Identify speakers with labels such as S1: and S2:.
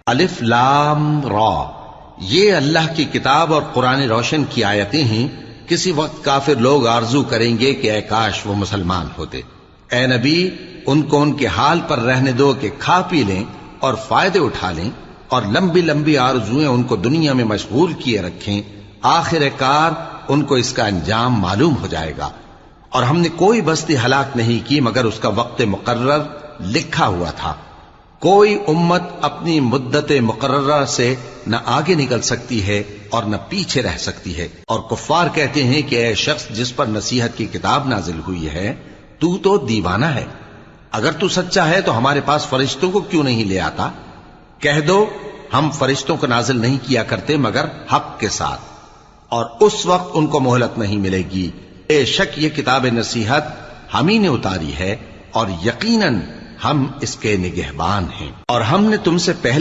S1: الف لام را، یہ اللہ کی کتاب اور قرآن روشن کی آیتیں ہیں۔ کسی وقت کافر لوگ آرزو کریں گے کہ اے کاش وہ مسلمان ہوتے۔ اے نبی، ان کو ان کے حال پر رہنے دو کہ کھا پی لیں اور فائدے اٹھا لیں، اور لمبی لمبی آرزویں ان کو دنیا میں مشغول کیے رکھیں، آخر کار ان کو اس کا انجام معلوم ہو جائے گا۔ اور ہم نے کوئی بستی ہلاک نہیں کی مگر اس کا وقت مقرر لکھا ہوا تھا۔ کوئی امت اپنی مدت مقررہ سے نہ آگے نکل سکتی ہے اور نہ پیچھے رہ سکتی ہے۔ اور کفار کہتے ہیں کہ اے شخص جس پر نصیحت کی کتاب نازل ہوئی ہے، تو دیوانہ ہے، اگر تو سچا ہے تو ہمارے پاس فرشتوں کو کیوں نہیں لے آتا؟ کہہ دو ہم فرشتوں کو نازل نہیں کیا کرتے مگر حق کے ساتھ، اور اس وقت ان کو مہلت نہیں ملے گی۔ بے شک یہ کتاب نصیحت ہم ہی نے اتاری ہے، اور یقیناً ہم اس کے نگہبان ہیں۔ اور ہم نے تم سے پہلے